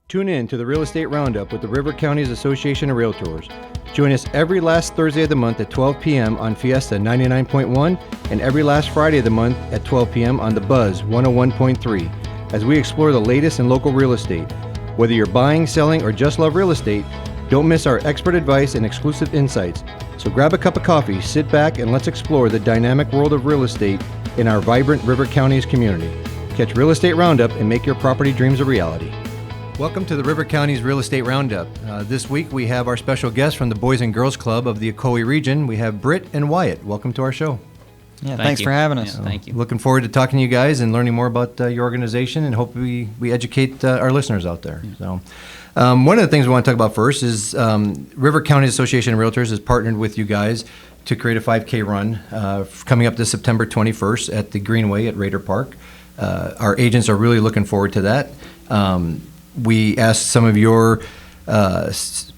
Tune in to the Real Estate Roundup with the River Counties Association of Realtors. Join us every last Thursday of the month at 12 p.m. on Fiesta 99.1 and every last Friday of the month at 12 p.m. on The Buzz 101.3 as we explore the latest in local real estate. Whether you're buying, selling, or just love real estate, don't miss our expert advice and exclusive insights. So grab a cup of coffee, sit back, and let's explore the dynamic world of real estate in our vibrant River Counties community. Catch Real Estate Roundup and make your property dreams a reality. Welcome to the River Counties Real Estate Roundup. This week we have our special guests from the Boys and Girls Club of the Ocoee Region. We have Brit and Wyatt. Welcome to our show. Yeah, thanks for having us. Yeah, thank you. Looking forward to talking to you guys and learning more about your organization, and hope we educate our listeners out there. So, one of the things we want to talk about first is River County Association of Realtors has partnered with you guys to create a 5K run coming up this September 21st at the Greenway at Raider Park. Our agents are really looking forward to that. We asked some of your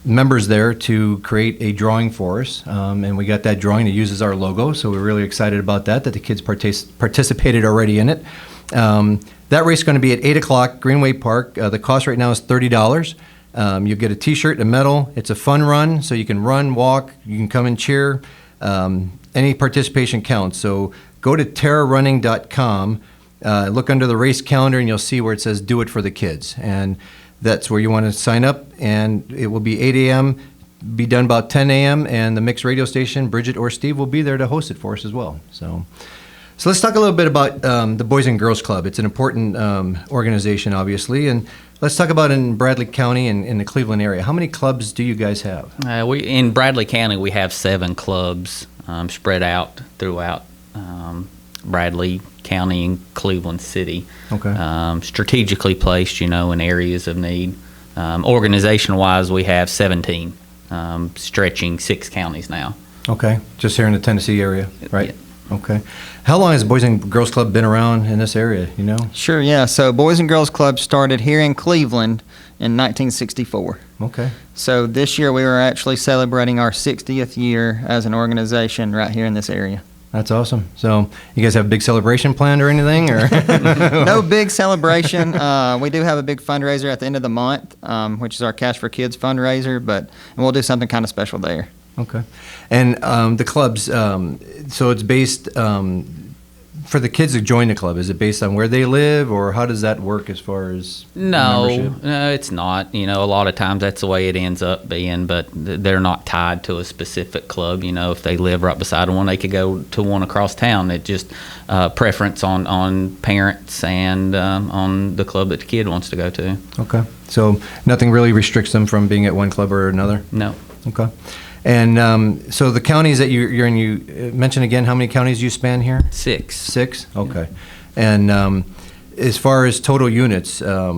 members there to create a drawing for us, and we got that drawing that uses our logo, so we're really excited about that the kids participated already in it. That race is going to be at 8 o'clock, Greenway Park. The cost right now is $30. You get a t-shirt, a medal. It's a fun run, so you can run, walk, you can come and cheer. Any participation counts, so go to terrarunning.com. Look under the race calendar and you'll see where it says do it for the kids, and that's where you want to sign up, and it will be 8 a.m., be done about 10 a.m., and the mixed radio station, Bridget or Steve, will be there to host it for us as well. So let's talk a little bit about the Boys and Girls Club. It's an important organization, obviously, and let's talk about in Bradley County and in the Cleveland area. How many clubs do you guys have? In Bradley County, we have 7 clubs spread out throughout Bradley County and Cleveland City. Okay. Strategically placed, in areas of need. Organization-wise, we have 17, stretching 6 counties now. Okay, just here in the Tennessee area, right? Yeah. Okay. How long has the Boys and Girls Club been around in this area, you know? Sure, yeah. So Boys and Girls Club started here in Cleveland in 1964. Okay. So this year we were actually celebrating our 60th year as an organization right here in this area. That's awesome. So you guys have a big celebration planned or anything? Or No big celebration. We do have a big fundraiser at the end of the month, which is our Cash for Kids fundraiser, and we'll do something kind of special there. Okay. And the clubs, so it's based, for the kids to join the club, is it based on where they live, or how does that work as far as membership? No, it's not. A lot of times that's the way it ends up being, but they're not tied to a specific club. If they live right beside one, they could go to one across town. It's just preference on parents and on the club that the kid wants to go to. Okay. So nothing really restricts them from being at one club or another? No. Okay. And so the counties that you're in, you mentioned again how many counties you span here? 6. 6? Okay. And as far as total units, talk a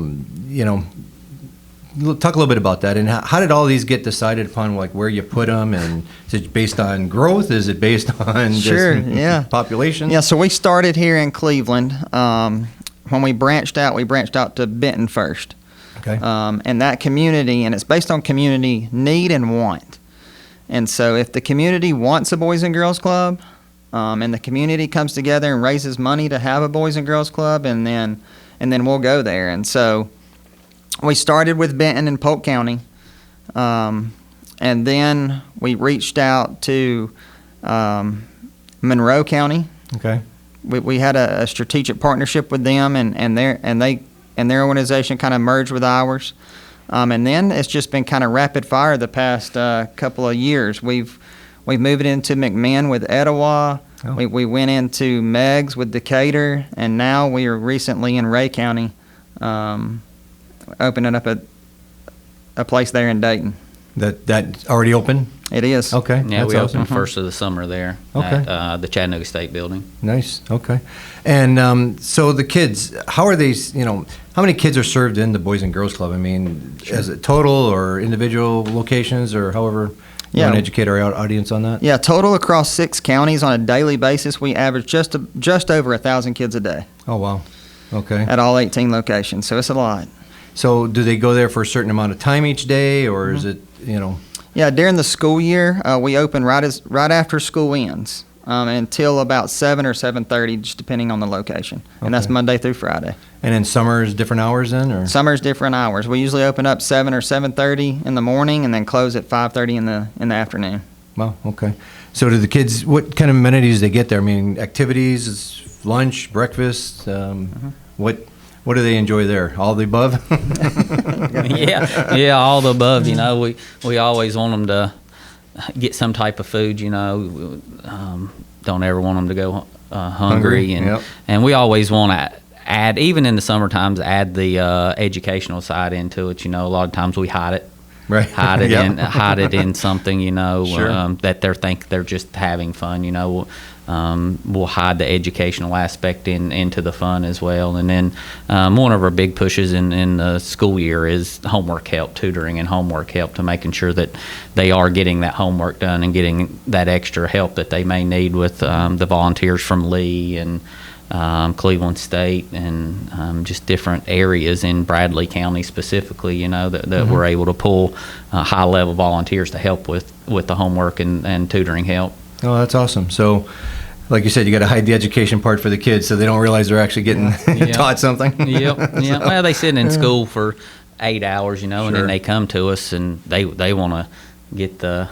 little bit about that. And how did all these get decided upon, like where you put them? And is it based on growth? Is it based on just population? Yeah, so we started here in Cleveland. When we branched out to Benton first. Okay. And that community, and it's based on community need and want. And so if the community wants a Boys and Girls Club, and the community comes together and raises money to have a Boys and Girls Club, and then we'll go there. And so we started with Benton and Polk County, and then we reached out to Monroe County. Okay. We had a strategic partnership with them, and their organization kind of merged with ours. And then it's just been kind of rapid fire the past couple of years. We've moved into McMinn with Etowah. Oh. We went into Meigs with Decatur, and now we are recently in Ray County, opening up a place there in Dayton. That already open? It is. Okay. Yeah, we awesome. opened first of the summer there at the Chattanooga State Building. Nice. Okay. And so the kids, how are they, how many kids are served in the Boys and Girls Club? I mean, as a total or individual locations, or however you want to educate our audience on that? Yeah, total across 6 counties on a daily basis, we average just over 1,000 kids a day. Oh, wow. Okay. At all 18 locations, so it's a lot. So do they go there for a certain amount of time each day, or is it, Yeah, during the school year, we open right after school ends. until about 7 or 7:30, just depending on the location. And that's Okay. Monday through Friday. And in summers, different hours then, or? Summer's different hours. We usually open up 7 or 7:30 in the morning and then close at 5:30 in the afternoon. Well, okay. So do the kids, what kind of amenities do they get there? I mean, activities, lunch, breakfast, what do they enjoy there? All the above? Yeah, all the above. You know, we always want them to get some type of food. You know, don't ever want them to go hungry, and yep. and we always want to add, even in the summer times, add the educational side into it. You know, a lot of times we hide it. Right. Hide it Yep. hide it in something, you know, Sure. that they're just having fun, you know. We'll hide the educational aspect into the fun as well. And then one of our big pushes in the school year is homework help, tutoring and homework help, to making sure that they are getting that homework done and getting that extra help that they may need with the volunteers from Lee and Cleveland State and just different areas in Bradley County specifically, you know, that we're able to pull high-level volunteers to help with the homework and tutoring help. Oh, that's awesome. So, like you said, you got to hide the education part for the kids so they don't realize they're actually getting Yeah. taught something. Yep. Yeah. Well, they sit in school for 8 hours, you know, and Sure. then they come to us and they want to get the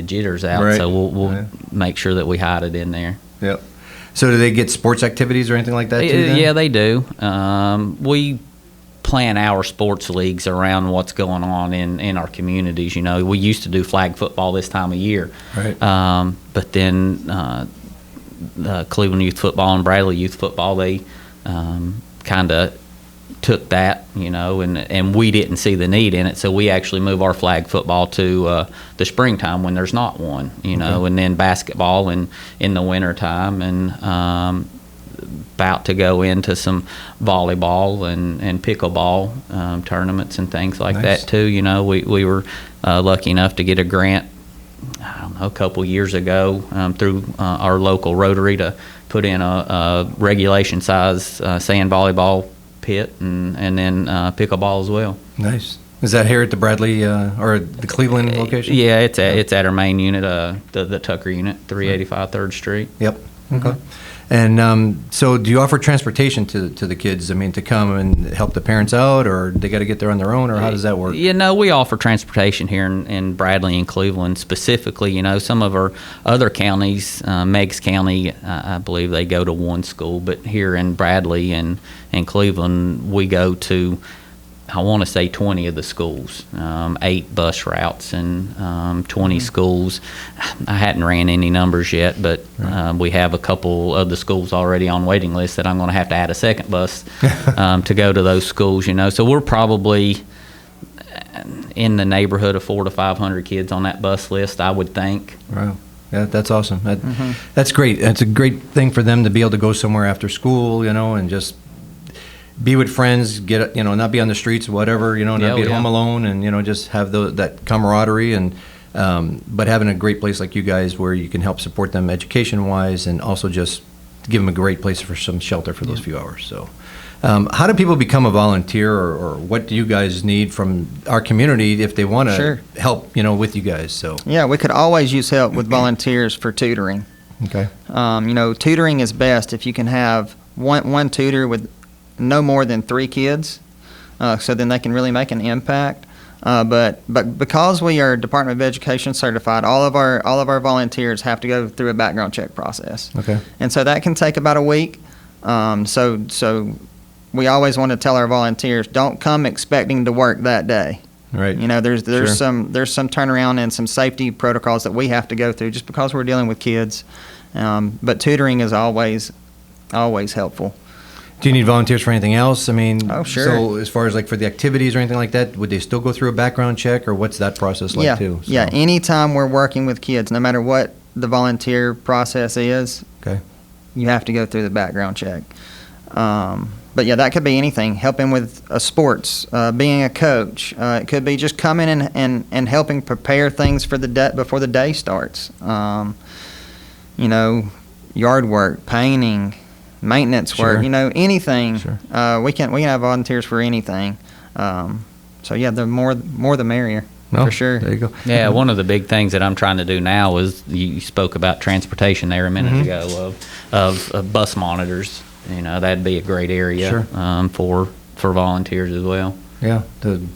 jitters out. Right. So we'll Yeah. make sure that we hide it in there. Yep. So do they get sports activities or anything like that too? Then? Yeah, they do. We plan our sports leagues around what's going on in our communities. You know, we used to do flag football this time of year, Right. but then Cleveland Youth Football and Bradley Youth Football, they kind of took that, you know, and we didn't see the need in it, so we actually move our flag football to the springtime when there's not one, you know, and then basketball in the winter time, and about to go into some volleyball and pickleball tournaments and things like Nice. that too. You know, we were lucky enough to get a grant, I don't know, a couple years ago through our local Rotary to put in a regulation size sand volleyball pit and then pickleball as well. Nice. Is that here at the Bradley or the Cleveland location? Yeah, it's at our main unit, the Tucker unit, 385 3rd Street. Yep. Okay. And so do you offer transportation to the kids? I mean, to come and help the parents out, or they got to get there on their own, or how does that work? You know, we offer transportation here in Bradley and Cleveland specifically. You know, some of our other counties, Meigs County, I believe they go to one school, but here in Bradley and Cleveland, we go to, I want to say 20 of the schools, 8 bus routes and 20 schools. I hadn't ran any numbers yet, but we have a couple of the schools already on waiting list that I'm going to have to add a second bus to go to those schools, you know. So we're probably in the neighborhood of 400 to 500 kids on that bus list, I would think. Wow. Yeah, that's awesome. That's great. It's a great thing for them to be able to go somewhere after school, you know, and just be with friends, not be on the streets, whatever, not be at home alone, and, just have that camaraderie, and but having a great place like you guys where you can help support them education-wise and also just give them a great place for some shelter for those few hours. So how do people become a volunteer, or what do you guys need from our community if they want to Sure. help, with you guys? So Yeah, we could always use help with volunteers for tutoring. okay. Tutoring is best if you can have one tutor with no more than 3 kids, so then they can really make an impact. But because we are Department of Education certified, all of our volunteers have to go through a background check process, Okay. and so that can take about a week. So we always want to tell our volunteers, don't come expecting to work that day. Right. There's Sure. some turnaround and some safety protocols that we have to go through just because we're dealing with kids. But tutoring is always helpful. Do you need volunteers for anything else? I mean, Oh, sure. So as far as like for the activities or anything like that, would they still go through a background check, or what's that process like too? So, Yeah, anytime we're working with kids, no matter what the volunteer process is, Okay. you have to go through the background check. But yeah, that could be anything. Helping with sports, being a coach. It could be just coming and helping prepare things for the day before the day starts. Yard work, painting, maintenance work. Sure. Anything. Sure. We can have volunteers for anything. So yeah, the more the merrier. No, for sure. There you go. Yeah, one of the big things that I'm trying to do now is you spoke about transportation there a minute ago of bus monitors. You know, that'd be a great area Sure. For volunteers as well. Yeah, to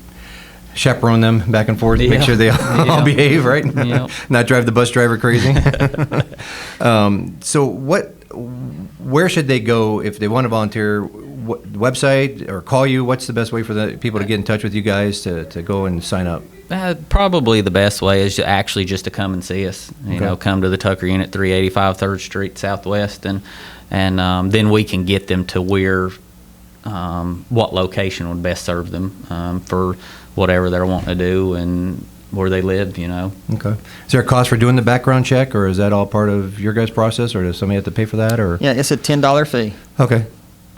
chaperone them back and forth, make Yeah. sure they all Yeah. behave, right? Yep. Not drive the bus driver crazy. So where should they go if they want to volunteer? What website or call you? What's the best way for the people to get in touch with you guys to go and sign up? Probably the best way is actually just to come and see us. You Okay. know, come to the Tucker Unit, 385 3rd Street Southwest, and then we can get them to where what location would best serve them for whatever they're wanting to do and where they live. You know. Okay. Is there a cost for doing the background check, or is that all part of your guys' process, or does somebody have to pay for that? Or Yeah, it's a $10 fee, okay,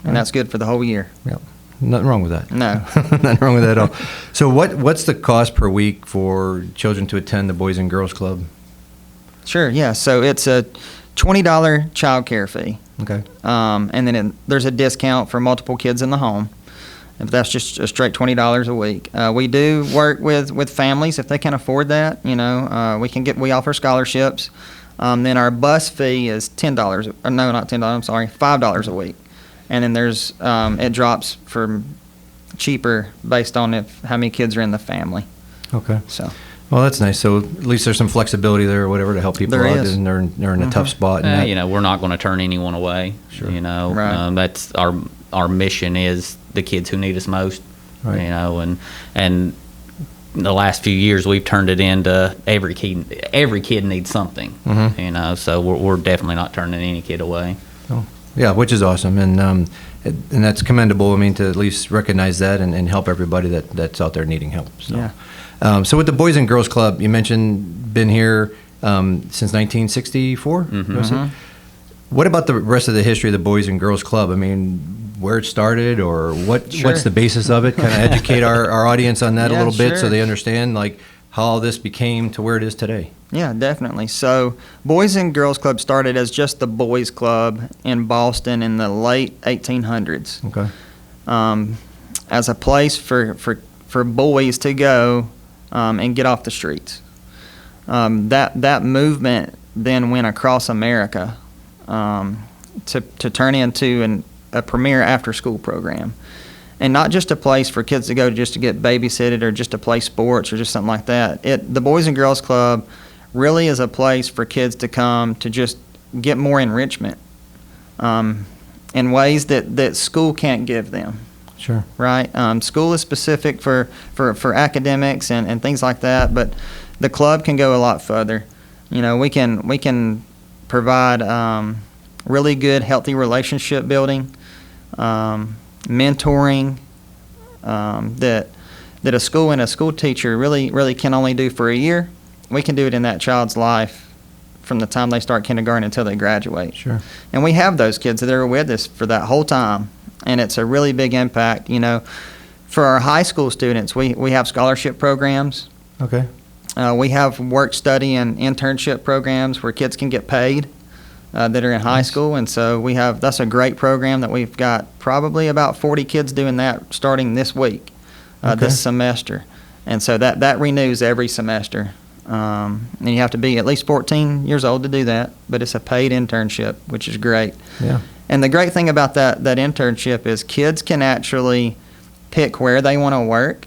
and that's good for the whole year. yeah, nothing wrong with that. No. Nothing wrong with that at all. So what's the cost per week for children to attend the Boys and Girls Club? Sure, yeah. So it's a $20 child care fee. Okay. And then there's a discount for multiple kids in the home. If that's just a straight $20 a week. We do work with families if they can afford that. You know, we offer scholarships. Then our bus fee is $10. Or no, not $10. I'm sorry, $5 a week. And then there's it drops from cheaper based on how many kids are in the family. Okay. So Well, that's nice. So at least there's some flexibility there or whatever to help people There out. is. And they're in a tough spot. And that- You know, we're not going to turn anyone away. Sure. You know, Right. that's our mission is the kids who need us most. Right. You know, and the last few years we've turned it into every kid needs something. Mhm. You know, so we're definitely not turning any kid away. Oh, yeah, which is awesome, and that's commendable. I mean, to at least recognize that and help everybody that's out there needing help. So. Yeah. So with the Boys and Girls Club, you mentioned been here since 1964. Was it? What about the rest of the history of the Boys and Girls Club? I mean, where it started, or Sure. what's the basis of it? Kind of educate our audience on that a Yeah, little bit, so sure. they understand like how all this became to where it is today. Yeah, definitely. So, Boys and Girls Club started as just the boys' club in Boston in the late 1800s, Okay. as a place for boys to go and get off the streets. That movement then went across America to turn into a premier after-school program. And not just a place for kids to go just to get babysitted or just to play sports or just something like that. The Boys and Girls Club really is a place for kids to come to just get more enrichment in ways that school can't give them, Sure. right? School is specific for academics and things like that, but the club can go a lot further. You know, we can provide really good, healthy relationship building, mentoring that a school and a school teacher really can only do for a year. We can do it in that child's life from the time they start kindergarten until they graduate. Sure. And we have those kids that are with us for that whole time, and it's a really big impact. You know, for our high school students, we have scholarship programs. Okay. We have work study and internship programs where kids can get paid that are in high school, and so that's a great program that we've got probably about 40 kids doing that starting this week, Okay. this semester, and so that renews every semester, and you have to be at least 14 years old to do that, but it's a paid internship, which is great. Yeah. And the great thing about that internship is kids can actually pick where they want to work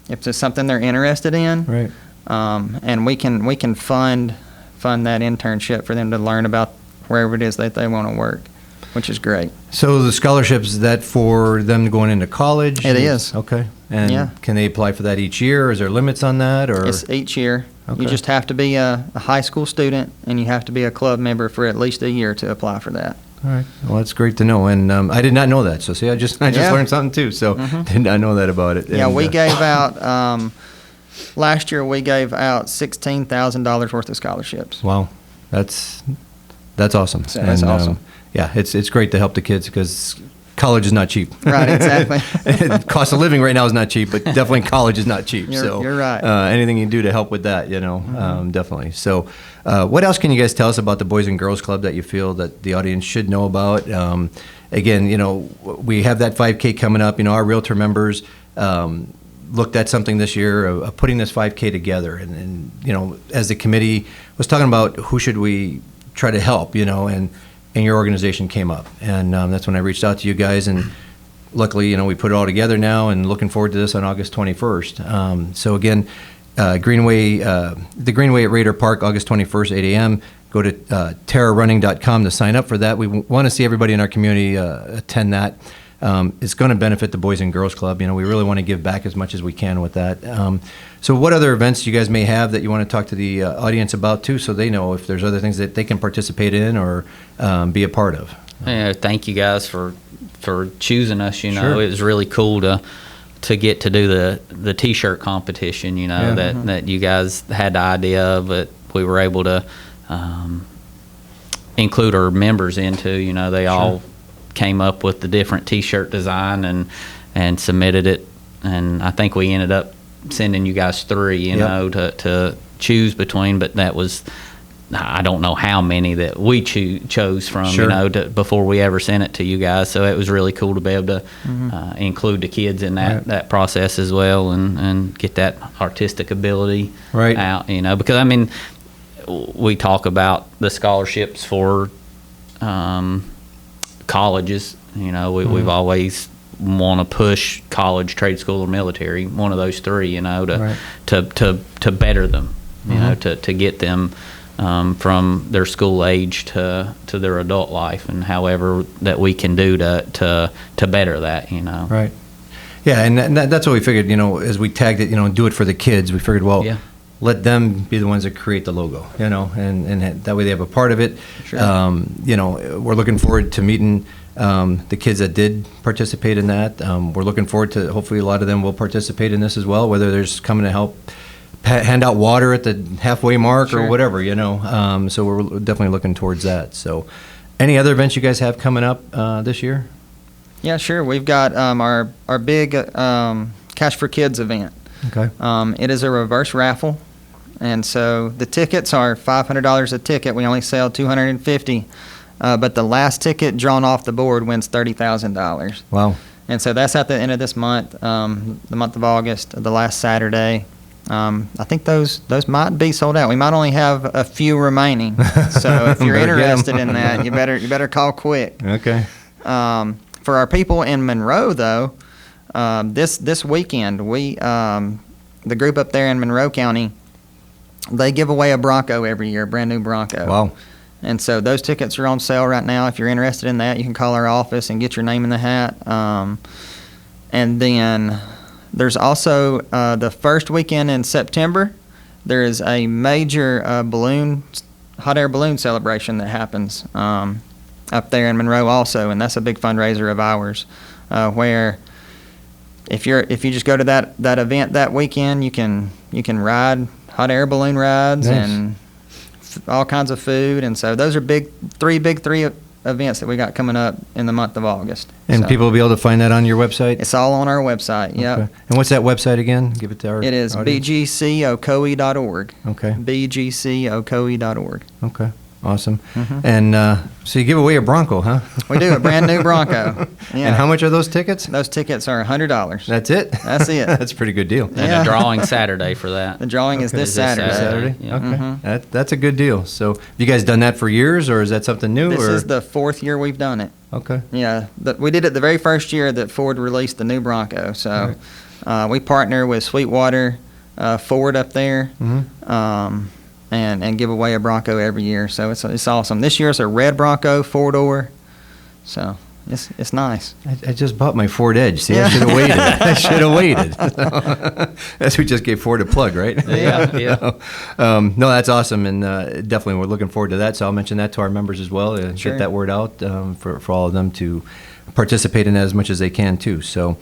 if there's something they're interested in. Right. And we can fund that internship for them to learn about wherever it is that they want to work, which is great. So the scholarships, is that for them going into college? It is. Okay. And Yeah. can they apply for that each year? Is there limits on that, or? It's each year. Okay. You just have to be a high school student, and you have to be a club member for at least a year to apply for that. All right. Well, that's great to know. And I did not know that. So see, I just Yeah. learned something too. So did not know that about it. Yeah, And, we gave out last year. We gave out $16,000 worth of scholarships. Wow, that's awesome. So that's awesome. Yeah, it's great to help the kids because college is not cheap. Right, exactly. Cost of living right now is not cheap, but definitely college is not cheap. You're right. Anything you can do to help with that, definitely. So, what else can you guys tell us about the Boys and Girls Club that you feel that the audience should know about? Again, we have that 5K coming up. Our Realtor members, looked at something this year of putting this 5K together, and as the committee was talking about who should we try to help, and your organization came up, and that's when I reached out to you guys, and luckily, we put it all together now, and looking forward to this on August 21st. So again, the Greenway at Raider Park, August 21st, 8 a.m. Go to terrarunning.com to sign up for that. We want to see everybody in our community attend that. It's going to benefit the Boys and Girls Club. We really want to give back as much as we can with that. So what other events you guys may have that you want to talk to the audience about too, so they know if there's other things that they can participate in or be a part of? Yeah, thank you guys for choosing us. Sure. It was really cool to get to do the T-shirt competition. That you guys had the idea of, but we were able to include our members into. They all came up with the different T-shirt design and submitted it, and I think we ended up sending you guys 3. To choose between, but that was. I don't know how many that we chose from, Sure. Before we ever sent it to you guys. So it was really cool to be able to include the kids in that process as well, and get that artistic ability out. Because we talk about the scholarships for colleges. We've always want to push college, trade school, or military. One of those 3. To better them. To get them. From their school age to their adult life, and however that we can do to better that, Right. Yeah, and that's what we figured, as we tagged it, do it for the kids. We figured, let them be the ones that create the logo, and that way they have a part of it. Sure. We're looking forward to meeting the kids that did participate in that. We're looking forward to, hopefully a lot of them will participate in this as well, whether there's coming to help hand out water at the halfway mark or whatever, so we're definitely looking towards that. So any other events you guys have coming up this year? Yeah, sure. We've got our big Cash for Kids event. Okay. It is a reverse raffle, and so the tickets are $500 a ticket. We only sell $250, but the last ticket drawn off the board wins $30,000. Wow. And so that's at the end of this month, the month of August, the last Saturday. I think those might be sold out. We might only have a few remaining. So if you're interested in that, you better call quick. Okay. For our people in Monroe, though, this weekend, the group up there in Monroe County, they give away a Bronco every year, a brand new Bronco. Wow. And so those tickets are on sale right now. If you're interested in that, you can call our office and get your name in the hat. And then there's also the first weekend in September, there is a major hot air balloon celebration that happens up there in Monroe also, and that's a big fundraiser of ours, where if you just go to that event that weekend, you can ride hot air balloon rides. Nice. And all kinds of food, and so those are three big events that we got coming up in the month of August. And people will be able to find that on your website? It's all on our website, yep. Okay. And what's that website again? Give it to our It is audience. bgcocoe.org. Okay. bgcocoe.org. Okay. Awesome. Mm-hmm. And so you give away a Bronco, huh? We do, a brand new Bronco. Yeah. And how much are those tickets? Those tickets are $100. That's it? That's it. That's a pretty good deal. And a drawing Saturday for that. The drawing is this Saturday. Saturday? Yeah. Okay. Mm-hmm. That's a good deal. So have you guys done that for years, or is that something new? This is the 4th year we've done it. Okay. Yeah. We did it the very first year that Ford released the new Bronco. So we partner with Sweetwater Ford up there. Mm-hmm. And give away a Bronco every year, so it's awesome. This year it's a red Bronco 4-door, so it's nice. I just bought my Ford Edge. See, I should have waited. As we just gave Ford a plug, right? Yeah. No, that's awesome, and definitely we're looking forward to that. So I'll mention that to our members as well. Sure. Get that word out for all of them to participate in that as much as they can too. So.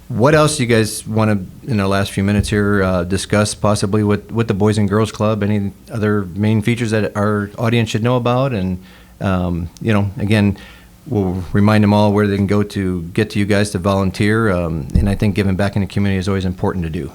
What else do you guys want to, in the last few minutes here, discuss possibly with the Boys and Girls Club? Any other main features that our audience should know about? And, again, we'll remind them all where they can go to get to you guys to volunteer. And I think giving back in the community is always important to do,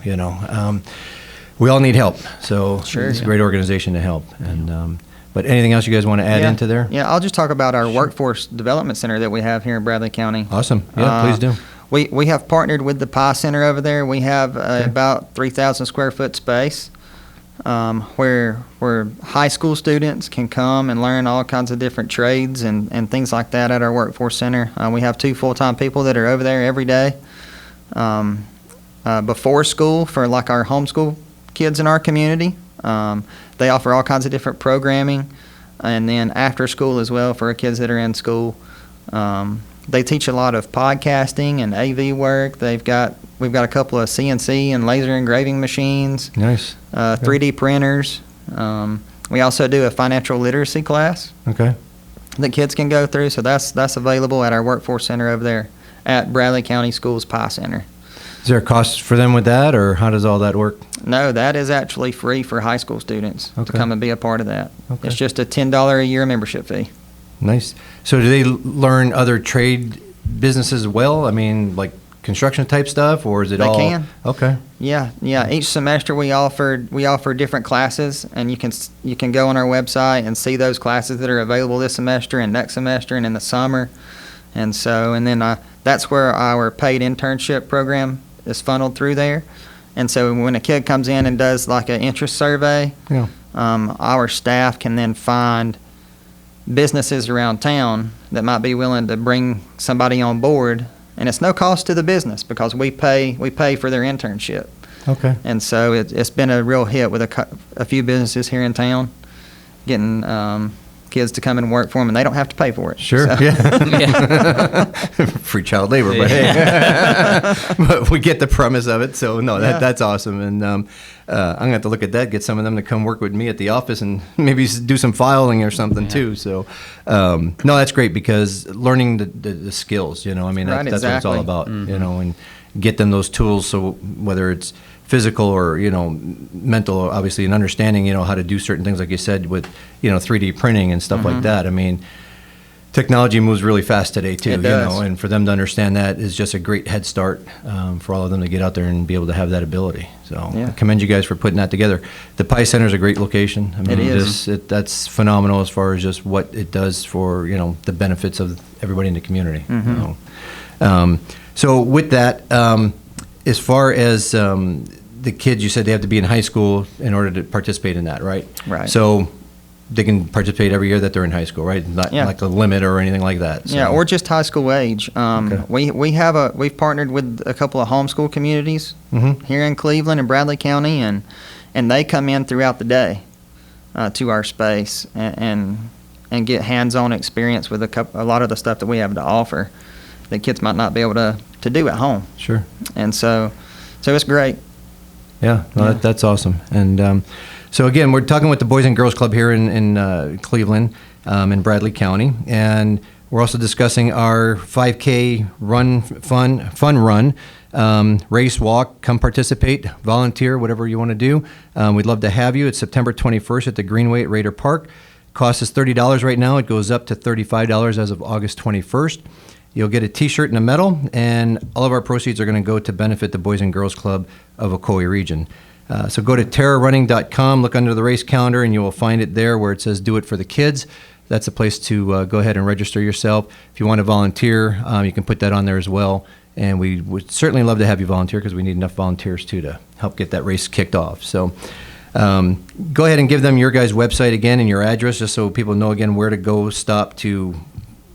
We all need help, so it's a great organization to help. And but anything else you guys want to add into there? Yeah, I'll just talk about our workforce development center that we have here in Bradley County. Awesome. Yeah, please do. we have partnered with the Pie Center over there. We have about 3,000 square foot space where high school students can come and learn all kinds of different trades and things like that at our workforce center. We have 2 full-time people that are over there every day before school for like our homeschool kids in our community. They offer all kinds of different programming, and then after school as well for our kids that are in school. They teach a lot of podcasting and AV work. We've got a couple of CNC and laser engraving machines. Nice. 3D printers. We also do a financial literacy class Okay. that kids can go through. So that's available at our workforce center over there at Bradley County Schools Pie Center. Is there a cost for them with that, or how does all that work? No, that is actually free for high school students to Okay. come and be a part of that. Okay. It's just a $10 a year membership fee. Nice. So do they learn other trade businesses as well? I mean, like construction type stuff, or is it They all? can. Okay. Yeah. Each semester we offer different classes, and you can go on our website and see those classes that are available this semester and next semester and in the summer, and then that's where our paid internship program is funneled through there. And so when a kid comes in and does like an interest survey, Yeah. our staff can then find businesses around town that might be willing to bring somebody on board, and it's no cost to the business because we pay for their internship. Okay. And so it's been a real hit with a few businesses here in town, getting kids to come and work for them, and they don't have to pay for it. Sure. So- Yeah. Free child labor, but hey, but we get the premise of it. So no, that's awesome, and I'm gonna have to look at that. Get some of them to come work with me at the office, and maybe do some filing or something too. So no, that's great because learning the skills. You know, I mean, Right, that's what it's all exactly. about. You know, and get them those tools. So whether it's physical or mental, obviously, and understanding how to do certain things like you said with 3D printing and stuff like that. I mean, technology moves really fast today too. It does. And for them to understand that is just a great head start for all of them to get out there and be able to have that ability. So Yeah. I commend you guys for putting that together. The Pie Center is a great location. I mean, It is. That's phenomenal as far as just what it does for the benefits of everybody in the community. So with that, as far as the kids, you said they have to be in high school in order to participate in that, right? Right. So they can participate every year that they're in high school, right? Not Yeah. like a limit or anything like that. So. Yeah, or just high school age. Okay. We've partnered with a couple of homeschool communities Mhm. here in Cleveland and Bradley County, and they come in throughout the day to our space and get hands-on experience with a lot of the stuff that we have to offer that kids might not be able to do at home. Sure. And so it's great. Yeah, no, Yeah. that's awesome. And so again, we're talking with the Boys and Girls Club here in Cleveland, in Bradley County, and we're also discussing our 5K run, fun run, race, walk. Come participate, volunteer, whatever you want to do. We'd love to have you. It's September 21st at the Greenway at Raider Park. Cost is $30 right now. It goes up to $35 as of August 21st. You'll get a T-shirt and a medal, and all of our proceeds are going to go to benefit the Boys and Girls Club of Ocoee Region. So go to terrarunning.com, look under the race calendar, and you will find it there where it says Do It for the Kids. That's a place to go ahead and register yourself. If you want to volunteer, you can put that on there as well. And we would certainly love to have you volunteer because we need enough volunteers, too, to help get that race kicked off. So go ahead and give them your guys' website again and your address just so people know, again, where to go, stop to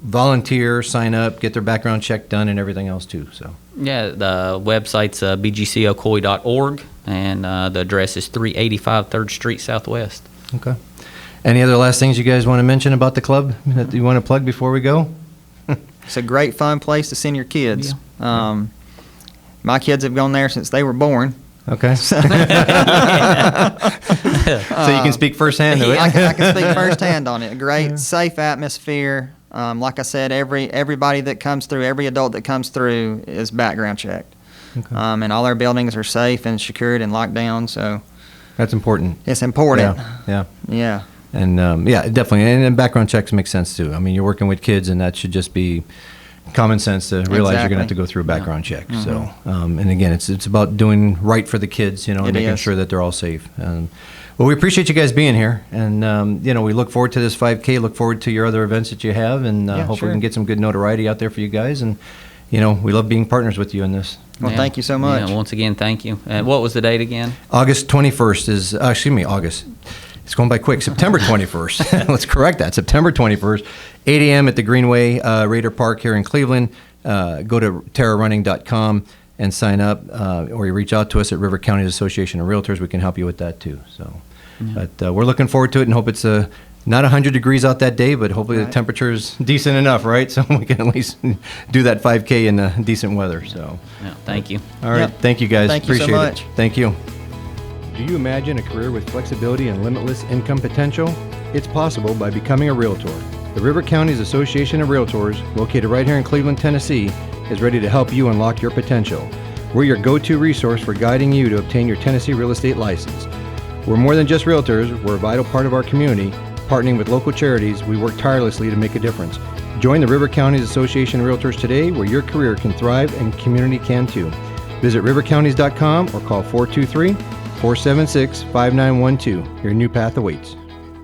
volunteer, sign up, get their background check done, and everything else too. So Yeah, the website's bgcocoy.org, and the address is 385 3rd Street Southwest. okay. Any other last things you guys want to mention about the club that you want to plug before we go? It's a great, fun place to send your kids. My kids have gone there since they were born. Okay. So you can speak firsthand to it. I can speak firsthand on it. A great, safe atmosphere. Like I said, everybody that comes through, every adult that comes through is background checked. Okay. And all our buildings are safe and secured and locked down, so That's important. it's important. Yeah. Yeah. And yeah, definitely. And background checks make sense too. I mean, you're working with kids, and that should just be common sense to realize you're going to have to go through a background check. So, and again, it's about doing right for the kids, and It making is. sure that they're all safe. Well, we appreciate you guys being here, and we look forward to this 5K. Look forward to your other events that you have, and Yeah, hope sure. we can get some good notoriety out there for you guys. And we love being partners with you in this. Well, thank you so much. Yeah, once again, thank you. What was the date again? August 21st is, August. It's going by quick. September 21st. Let's correct that. September 21st, 8 a.m. at the Greenway Raider Park here in Cleveland. Go to terrarunning.com and sign up, or you reach out to us at River County Association of Realtors. We can help you with that too. So, but we're looking forward to it and hope it's not 100 degrees out that day, but hopefully the temperature is decent enough, right? So we can at least do that 5K in decent weather. So, Yeah, thank you. all right. Yep. Thank you guys. Thank you so Appreciate much. it. Thank you. Do you imagine a career with flexibility and limitless income potential? It's possible by becoming a Realtor. The River Counties Association of Realtors, located right here in Cleveland, Tennessee, is ready to help you unlock your potential. We're your go-to resource for guiding you to obtain your Tennessee real estate license. We're more than just realtors. We're a vital part of our community. Partnering with local charities, we work tirelessly to make a difference. Join the River Counties Association of Realtors today, where your career can thrive and community can too. Visit rivercounties.com or call 423-476-5912. Your new path awaits.